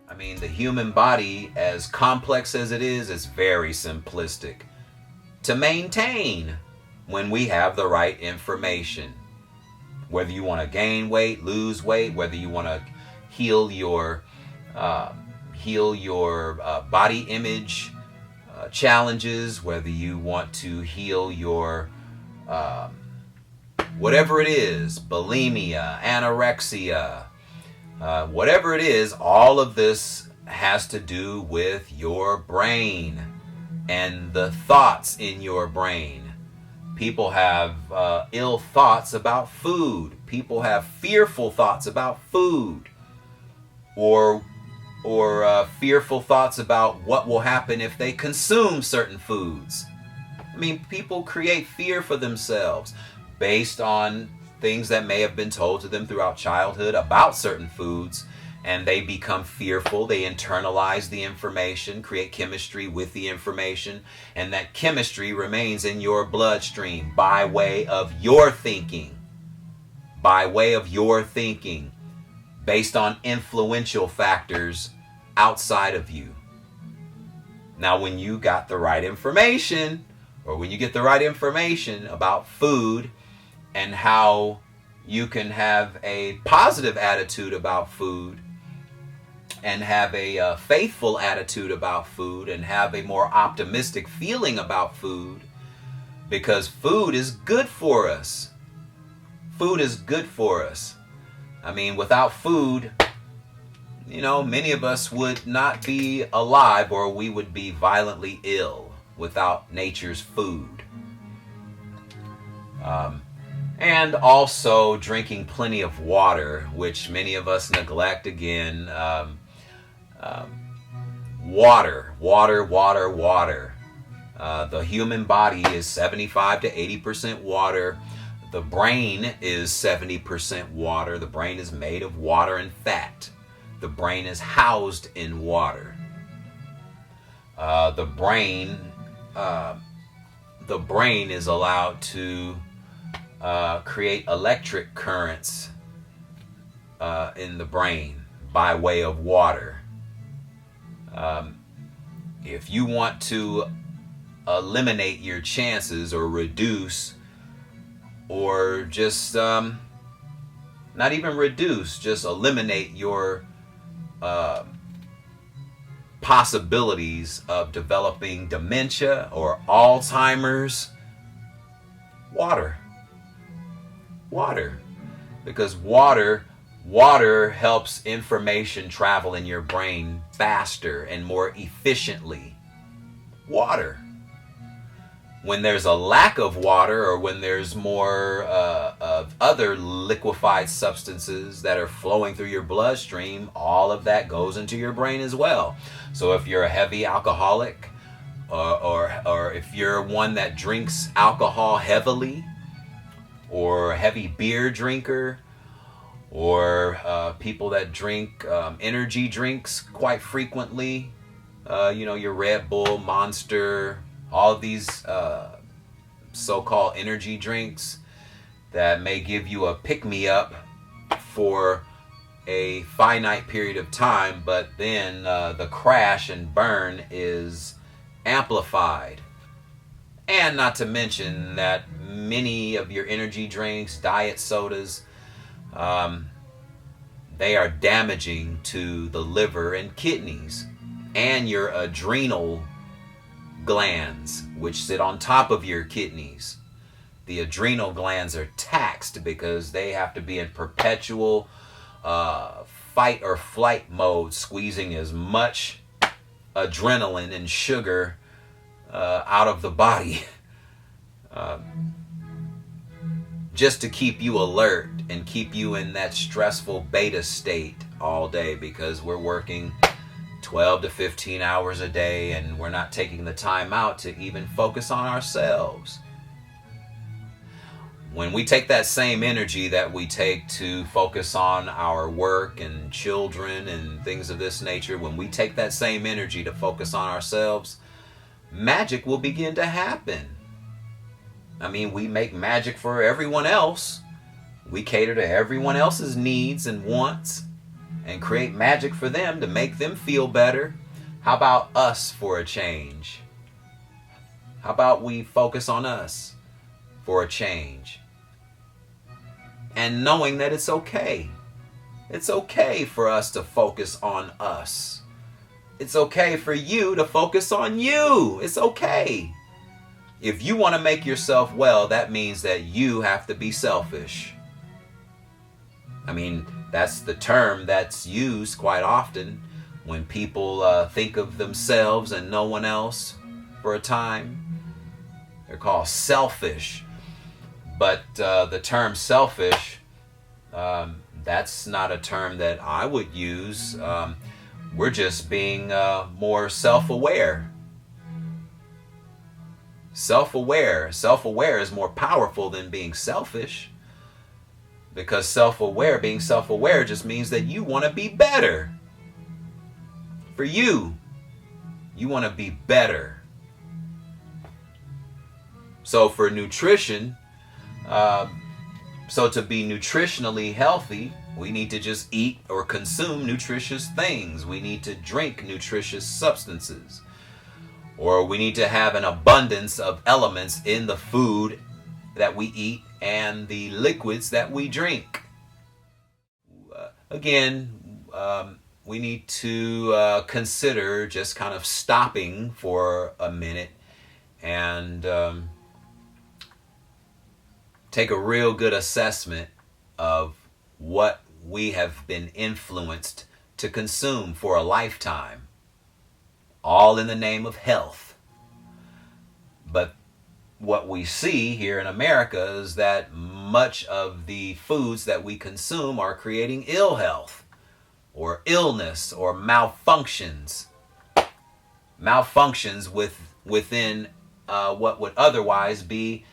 I mean, the human body, as complex as it is very simplistic to maintain when we have the right information. Whether you want to gain weight, lose weight, whether you want to heal your body image challenges, whether you want to heal your whatever it is, bulimia, anorexia, whatever it is, all of this has to do with your brain and the thoughts in your brain. People have ill thoughts about food. People have fearful thoughts about food, or fearful thoughts about what will happen if they consume certain foods. I mean, people create fear for themselves based on things that may have been told to them throughout childhood about certain foods, and they become fearful. They internalize the information, create chemistry with the information, and that chemistry remains in your bloodstream by way of your thinking. By way of your thinking, based on influential factors outside of you. Now, when you got the right information, or when you get the right information about food and how you can have a positive attitude about food, and have a faithful attitude about food, and have a more optimistic feeling about food, because food is good for us. Food is good for us. I mean, without food, you know, many of us would not be alive, or we would be violently ill without nature's food. And also drinking plenty of water, which many of us neglect again. Water. The human body is 75 to 80% water. The brain is 70% water. The brain is made of water and fat. The brain is housed in water. The brain is allowed to create electric currents in the brain by way of water. If you want to eliminate your chances, or reduce, or just not even reduce, just eliminate your possibilities of developing dementia or Alzheimer's, water. Because water helps information travel in your brain faster and more efficiently. Water. When there's a lack of water, or when there's more of other liquefied substances that are flowing through your bloodstream, all of that goes into your brain as well. So if you're a heavy alcoholic, or if you're one that drinks alcohol heavily, or a heavy beer drinker, or people that drink energy drinks quite frequently, your Red Bull, Monster, all of these so-called energy drinks that may give you a pick-me-up for a finite period of time, but then the crash and burn is amplified. And not to mention that many of your energy drinks, diet sodas, they are damaging to the liver and kidneys and your adrenal glands, which sit on top of your kidneys. The adrenal glands are taxed because they have to be in perpetual fight or flight mode, squeezing as much adrenaline and sugar out of the body just to keep you alert and keep you in that stressful beta state all day, because we're working 12 to 15 hours a day and we're not taking the time out to even focus on ourselves. When we take that same energy that we take to focus on our work and children and things of this nature, when we take that same energy to focus on ourselves, magic will begin to happen. I mean, we make magic for everyone else. We cater to everyone else's needs and wants. and create magic for them to make them feel better. How about us for a change? How about we focus on us for a change? And knowing that it's okay. It's okay for us to focus on us. It's okay for you to focus on you. It's okay. If you want to make yourself well, that means that you have to be selfish. I mean, that's the term that's used quite often when people think of themselves and no one else for a time. They're called selfish. But the term selfish, that's not a term that I would use. We're just being more self-aware. Self-aware. Self-aware is more powerful than being selfish. Because being self-aware just means that you want to be better. For you, you want to be better. So for nutrition, so to be nutritionally healthy, we need to just eat or consume nutritious things. We need to drink nutritious substances. Or we need to have an abundance of elements in the food that we eat and the liquids that we drink. Again, we need to consider just kind of stopping for a minute and take a real good assessment of what we have been influenced to consume for a lifetime, all in the name of health. But what we see here in America is that much of the foods that we consume are creating ill health or illness or malfunctions within what would otherwise be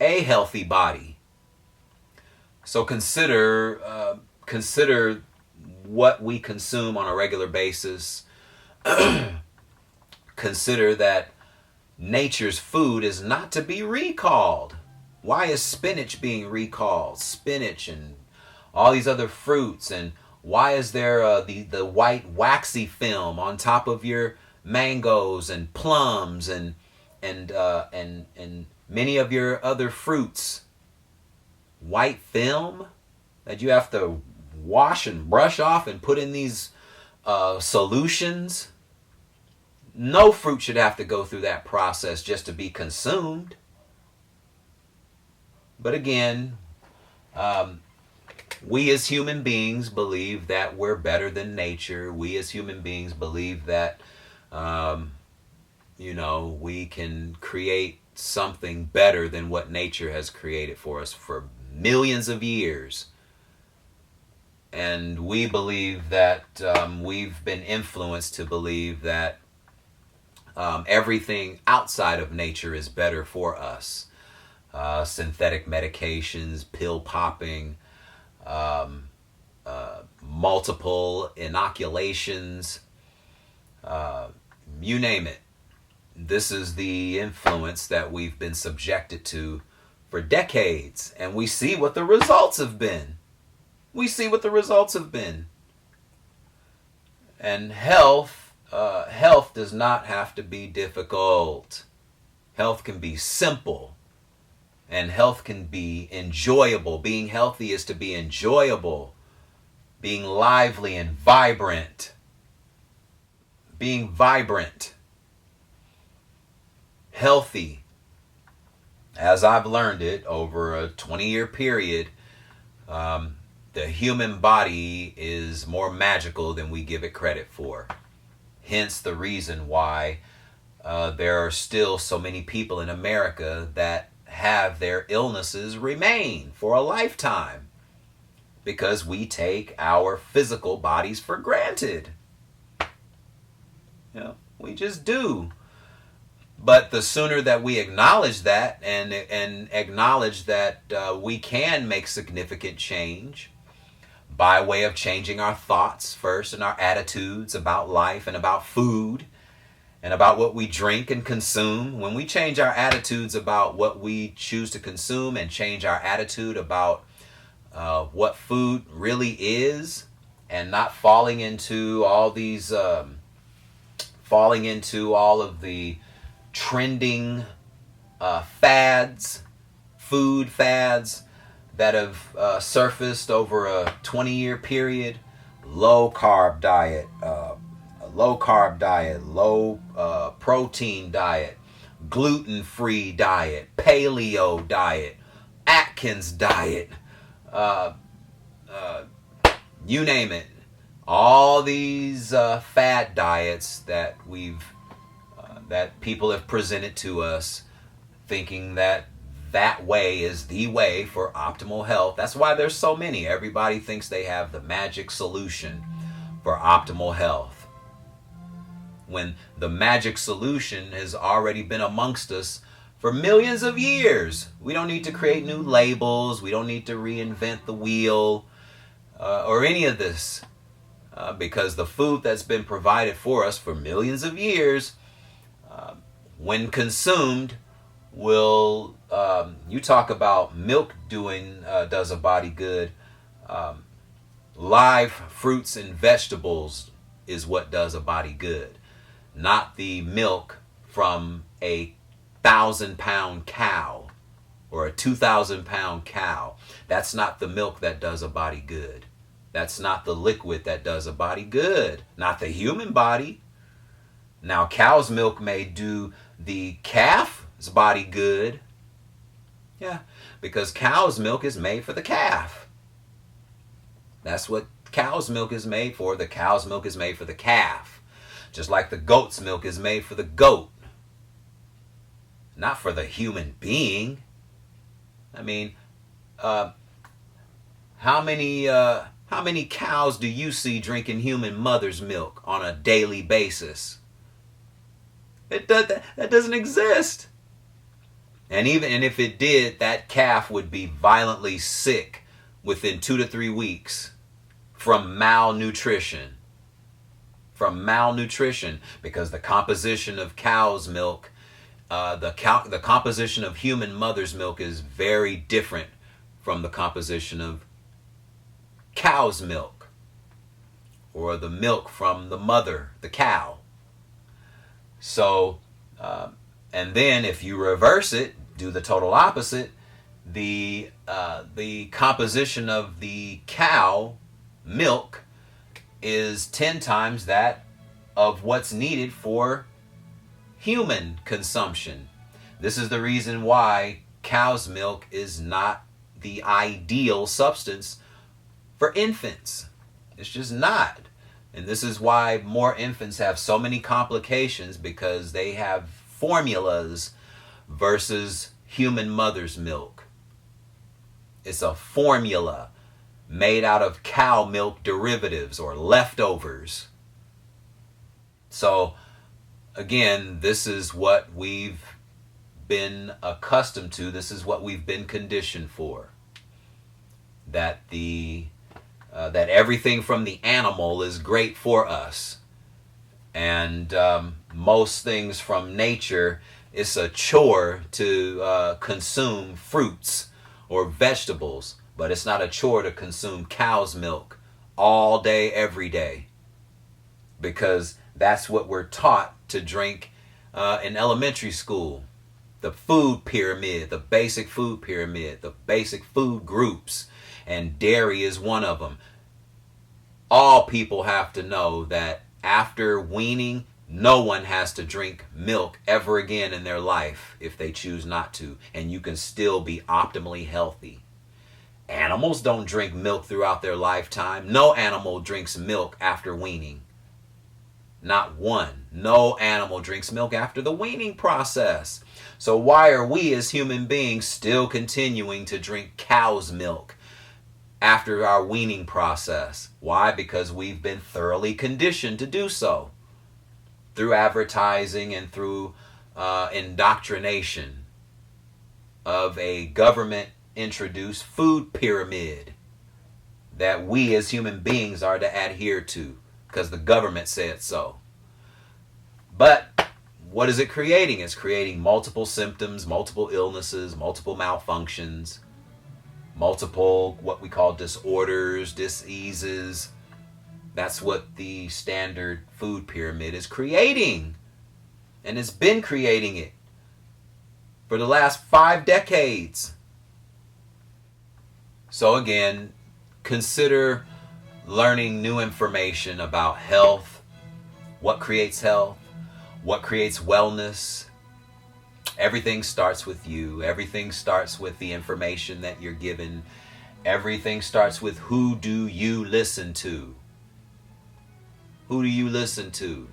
a healthy body. So consider what we consume on a regular basis. Consider that nature's food is not to be recalled. Why is spinach being recalled? Spinach and all these other fruits. And why is there the white waxy film on top of your mangoes and plums and many of your other fruits? White film that you have to wash and brush off and put in these solutions. No fruit should have to go through that process just to be consumed. But again, we as human beings believe that we're better than nature. We as human beings believe that, we can create something better than what nature has created for us for millions of years. And we believe that we've been influenced to believe that everything outside of nature is better for us. Synthetic medications, pill popping, multiple inoculations, you name it. This is the influence that we've been subjected to for decades, and we see what the results have been. And health does not have to be difficult. Health can be simple, and health can be enjoyable. Being healthy is to be enjoyable, being lively and vibrant. Being vibrant, healthy, as I've learned it over a 20-year period, the human body is more magical than we give it credit for. Hence the reason why there are still so many people in America that have their illnesses remain for a lifetime, because we take our physical bodies for granted. We just do. But the sooner that we acknowledge that and acknowledge that we can make significant change by way of changing our thoughts first and our attitudes about life and about food and about what we drink and consume. When we change our attitudes about what we choose to consume and change our attitude about what food really is and not falling into all these falling into all of the trending fads, food fads that have surfaced over a 20-year period. Low carb diet, low protein diet, gluten-free diet, paleo diet, Atkins diet, you name it. All these fad diets that that people have presented to us, thinking that way is the way for optimal health. That's why there's so many. Everybody thinks they have the magic solution for optimal health, when the magic solution has already been amongst us for millions of years. We don't need to create new labels. We don't need to reinvent the wheel or any of this, because the food that's been provided for us for millions of years, when consumed, will you talk about milk does a body good. Live fruits and vegetables is what does a body good, not the milk from a 1,000-pound cow or a 2,000-pound cow. That's not the milk that does a body good. That's not the liquid that does a body good, not the human body. Now, cow's milk may do the calf's body good. Yeah, because cow's milk is made for the calf. That's what cow's milk is made for. The cow's milk is made for the calf. Just like the goat's milk is made for the goat, not for the human being. I mean, how many cows do you see drinking human mother's milk on a daily basis? That doesn't exist. And if it did, that calf would be violently sick within 2 to 3 weeks from malnutrition. Because the composition of cow's milk, the composition of human mother's milk is very different from the composition of cow's milk, or the milk from the mother, the cow. So, and then if you reverse it, do the total opposite, the composition of the cow milk is 10 times that of what's needed for human consumption. This is the reason why cow's milk is not the ideal substance for infants. It's just not. And this is why more infants have so many complications, because they have formulas versus human mother's milk. It's a formula made out of cow milk derivatives or leftovers. So again, this is what we've been accustomed to. This is what we've been conditioned for. That that everything from the animal is great for us. And most things from nature, it's a chore to consume fruits or vegetables, but it's not a chore to consume cow's milk all day, every day, because that's what we're taught to drink in elementary school. The food pyramid, the basic food pyramid, the basic food groups, and dairy is one of them. All people have to know that after weaning, no one has to drink milk ever again in their life if they choose not to, and you can still be optimally healthy. Animals don't drink milk throughout their lifetime. No animal drinks milk after weaning. Not one. No animal drinks milk after the weaning process. So why are we as human beings still continuing to drink cow's milk after our weaning process? Why? Because we've been thoroughly conditioned to do so through advertising and through indoctrination of a government introduced food pyramid that we as human beings are to adhere to because the government said so. But what is it creating? It's creating multiple symptoms, multiple illnesses, multiple malfunctions, multiple what we call disorders, diseases, That's what the standard food pyramid is creating. And it's been creating it for the last 5 decades. So again, consider learning new information about health, what creates health, what creates wellness. Everything starts with you. Everything starts with the information that you're given. Everything starts with who do you listen to? Who do you listen to?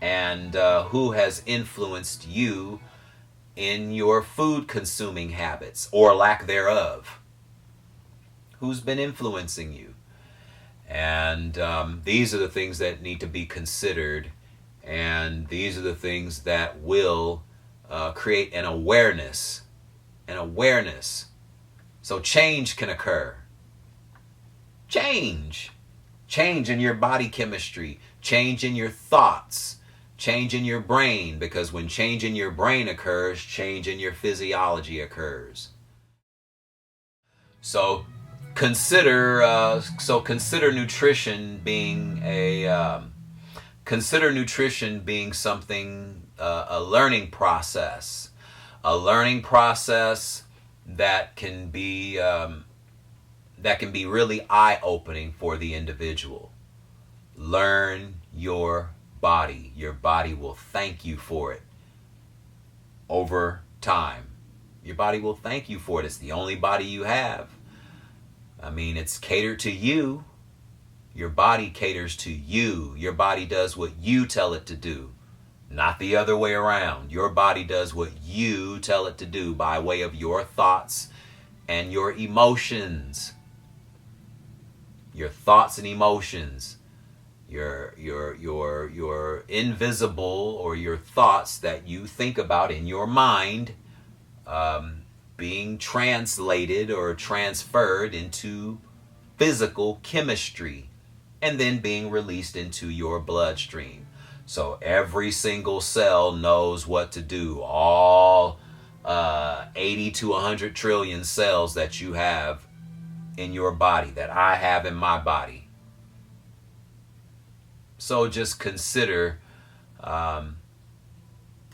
And who has influenced you in your food consuming habits or lack thereof? Who's been influencing you? And these are the things that need to be considered, and these are the things that will create an awareness. So change can occur. Change in your body chemistry, change in your thoughts, change in your brain, because when change in your brain occurs, change in your physiology occurs. So consider nutrition being something, a learning process that can be really eye-opening for the individual. Learn your body. Your body will thank you for it over time. Your body will thank you for it. It's the only body you have. I mean, it's catered to you. Your body caters to you. Your body does what you tell it to do, not the other way around. Your body does what you tell it to do by way of your thoughts and your emotions. Your thoughts and emotions. Your invisible, or your thoughts that you think about in your mind, being translated or transferred into physical chemistry and then being released into your bloodstream. So every single cell knows what to do. All 80 to 100 trillion cells that you have in your body, that I have in my body. So just consider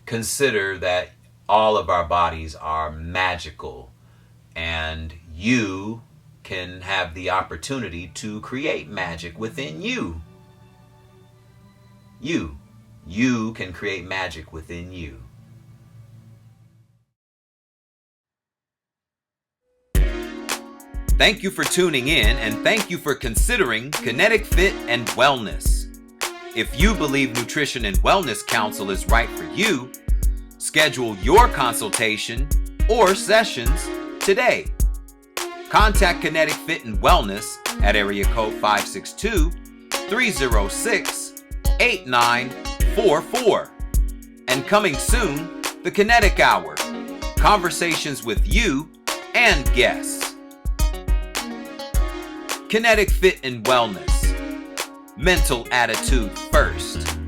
that all of our bodies are magical, and you can have the opportunity to create magic within you. You can create magic within you. Thank you for tuning in, and thank you for considering Kennetic-Fit and Wellness. If you believe Nutrition and Wellness Counsel is right for you, schedule your consultation or sessions today. Contact Kennetic-Fit and Wellness at area code 562-306-8944. And coming soon, the Kinetic Hour. Conversations with you and guests. Kennetic-Fit and Wellness. Mental attitude first.